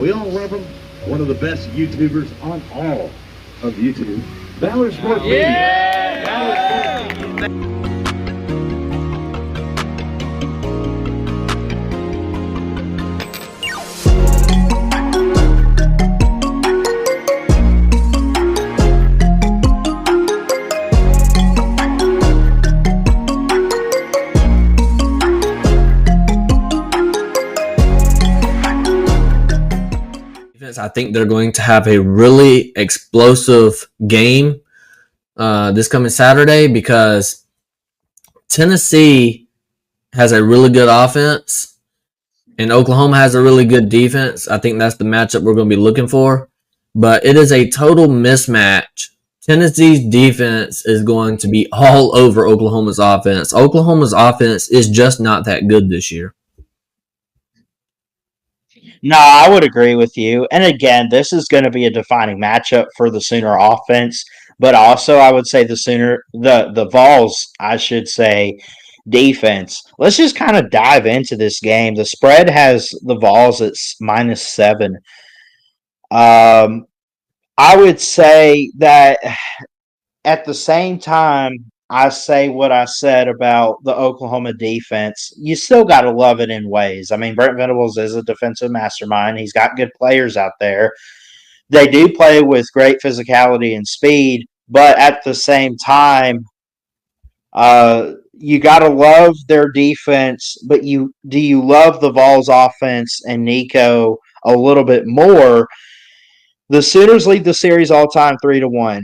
We all love him. One of the best YouTubers on all of YouTube. Valor Sports Media. Valor Sports Media. I think they're going to have a really explosive game this coming Saturday because Tennessee has a really good offense and Oklahoma has a really good defense. I think that's the matchup we're going to be looking for. But it is a total mismatch. Tennessee's defense is going to be all over Oklahoma's offense. Oklahoma's offense is just not that good this year. No, I would agree with you. And again, this is going to be a defining matchup for the Sooner offense, but also I would say the Vols, I should say, defense. Let's just kind of dive into this game. The spread has the Vols at -7. I would say that at the same time, I say what I said about the Oklahoma defense. You still got to love it in ways. I mean, Brent Venables is a defensive mastermind. He's got good players out there. They do play with great physicality and speed, but at the same time, you got to love their defense. But do you love the Vols offense and Nico a little bit more? The Sooners lead the series all time 3-1.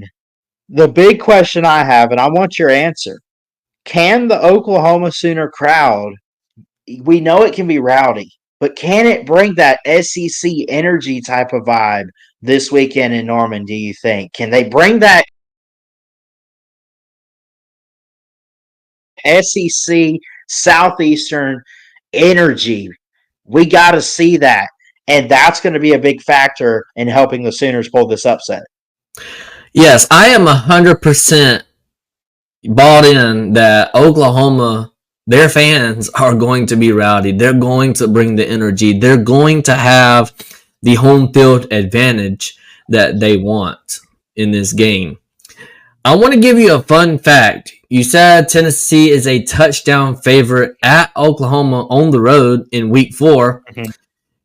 The big question I have, and I want your answer, can the Oklahoma Sooner crowd, we know it can be rowdy, but can it bring that SEC energy type of vibe this weekend in Norman, do you think? Can they bring that SEC Southeastern energy? We got to see that, and that's going to be a big factor in helping the Sooners pull this upset. Yes, I am 100% bought in that Oklahoma, their fans are going to be rowdy. They're going to bring the energy. They're going to have the home field advantage that they want in this game. I want to give you a fun fact. You said Tennessee is a touchdown favorite at Oklahoma on the road in week 4. Mm-hmm.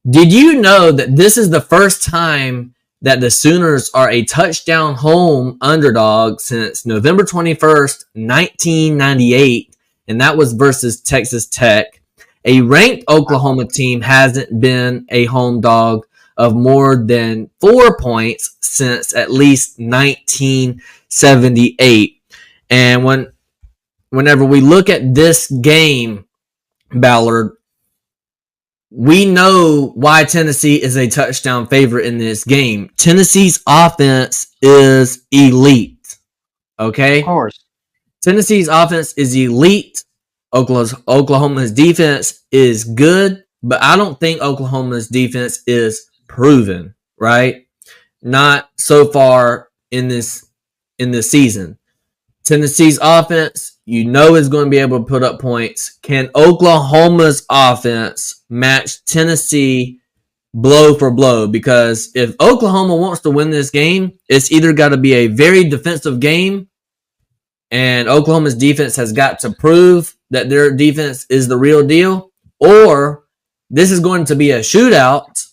Did you know that this is the first time that the Sooners are a touchdown home underdog since November 21st, 1998, and that was versus Texas Tech. A ranked Oklahoma team hasn't been a home dog of more than 4 points since at least 1978. And whenever we look at this game, Ballard, we know why Tennessee is a touchdown favorite in this game. Tennessee's offense is elite. Okay? Of course. Tennessee's offense is elite. Oklahoma's defense is good, but I don't think Oklahoma's defense is proven, right? Not so far in this season. Tennessee's offense, you know, is going to be able to put up points. Can Oklahoma's offense match Tennessee blow for blow? Because if Oklahoma wants to win this game, it's either got to be a very defensive game, and Oklahoma's defense has got to prove that their defense is the real deal, or this is going to be a shootout,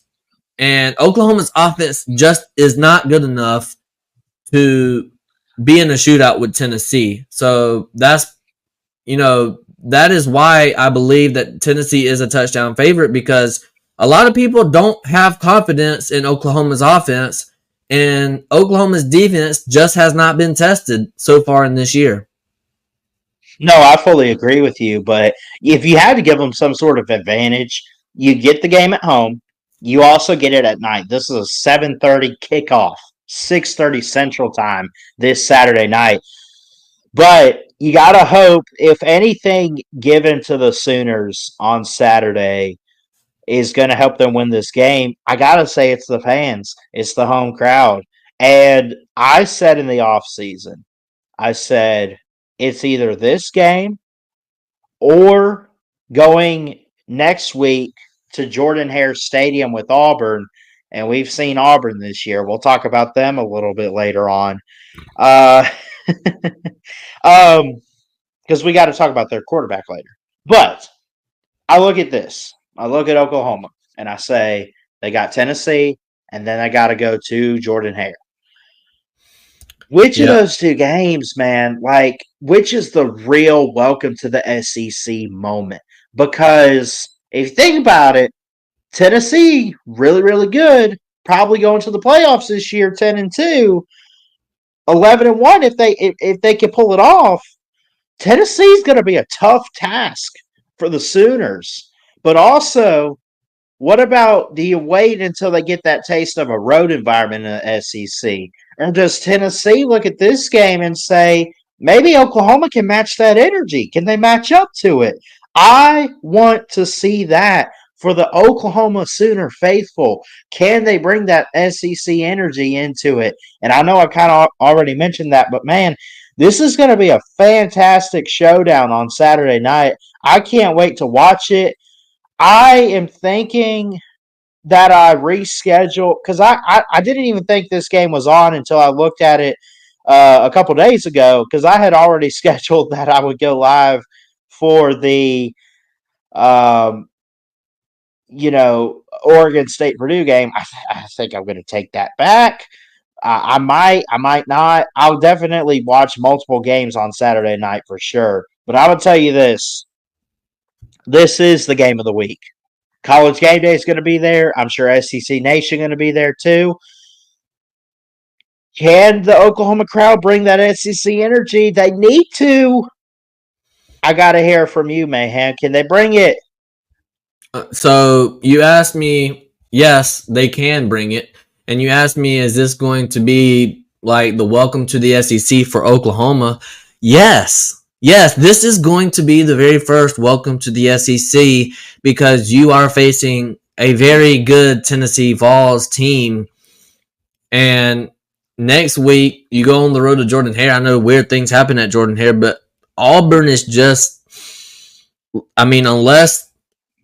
and Oklahoma's offense just is not good enough to be in a shootout with Tennessee. So that is why I believe that Tennessee is a touchdown favorite, because a lot of people don't have confidence in Oklahoma's offense, and Oklahoma's defense just has not been tested so far in this year. No, I fully agree with you, but if you had to give them some sort of advantage, you get the game at home. You also get it at night. This is a 7:30 kickoff. 6:30 Central Time this Saturday night. But you got to hope, if anything given to the Sooners on Saturday is going to help them win this game, I got to say it's the fans. It's the home crowd. And I said in the offseason, I said it's either this game or going next week to Jordan-Hare Stadium with Auburn and we've seen Auburn this year. We'll talk about them a little bit later on. Because we got to talk about their quarterback later. But I look at this. I look at Oklahoma, and I say they got Tennessee, and then I got to go to Jordan-Hare. Which of those two games, man, like, which is the real welcome to the SEC moment? Because if you think about it, Tennessee, really, really good, probably going to the playoffs this year, 10-2, 11-1 if they can pull it off. Tennessee's going to be a tough task for the Sooners. But also, what about, do you wait until they get that taste of a road environment in the SEC? Or does Tennessee look at this game and say, maybe Oklahoma can match that energy? Can they match up to it? I want to see that for the Oklahoma Sooner faithful. Can they bring that SEC energy into it? And I know I kind of already mentioned that, but man, this is going to be a fantastic showdown on Saturday night. I can't wait to watch it. I am thinking that I reschedule because I didn't even think this game was on until I looked at it a couple days ago because I had already scheduled that I would go live for the Oregon State Purdue game. I think I'm going to take that back. I might not. I'll definitely watch multiple games on Saturday night for sure. But I will tell you this. This is the game of the week. College Game Day is going to be there. I'm sure SEC Nation going to be there too. Can the Oklahoma crowd bring that SEC energy? They need to. I got to hear from you, Mayhem. Can they bring it? So you asked me, yes, they can bring it. And you asked me, is this going to be like the welcome to the SEC for Oklahoma? Yes. Yes, this is going to be the very first welcome to the SEC because you are facing a very good Tennessee Vols team. And next week, you go on the road to Jordan-Hare. I know weird things happen at Jordan-Hare, but Auburn is just, unless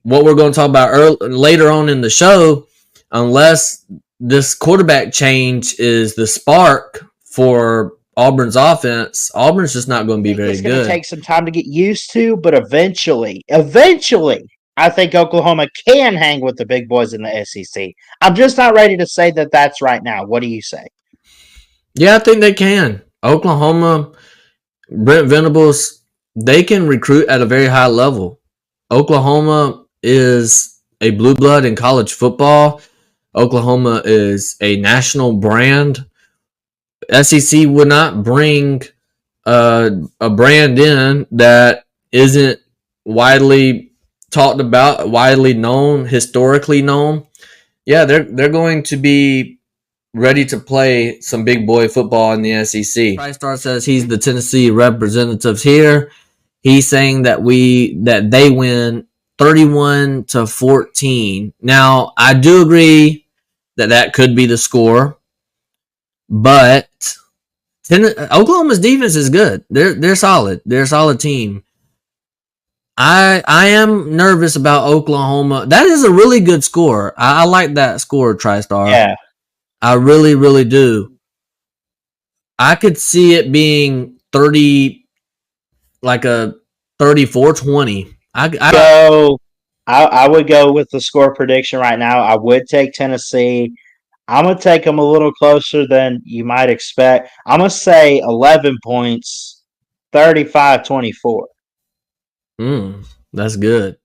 what we're going to talk about later on in the show, unless this quarterback change is the spark for Auburn's offense, Auburn's just not going to be very good. It's going to take some time to get used to, but eventually, I think Oklahoma can hang with the big boys in the SEC. I'm just not ready to say that that's right now. What do you say? Yeah, I think they can. Oklahoma, Brent Venables, they can recruit at a very high level. Oklahoma is a blue blood in college football. Oklahoma is a national brand. SEC would not bring a brand in that isn't widely talked about, widely known, historically known. Yeah, they're going to be ready to play some big boy football in the SEC. TriStar says he's the Tennessee representatives here. He's saying that they win 31-14. Now, I do agree that could be the score. But Oklahoma's defense is good. They're solid. They're a solid team. I am nervous about Oklahoma. That is a really good score. I like that score, TriStar. Yeah. I really, really do. I could see it being 30, like a 34-20. I would go with the score prediction right now. I would take Tennessee. I'm going to take them a little closer than you might expect. I'm going to say 11 points, 35-24. That's good.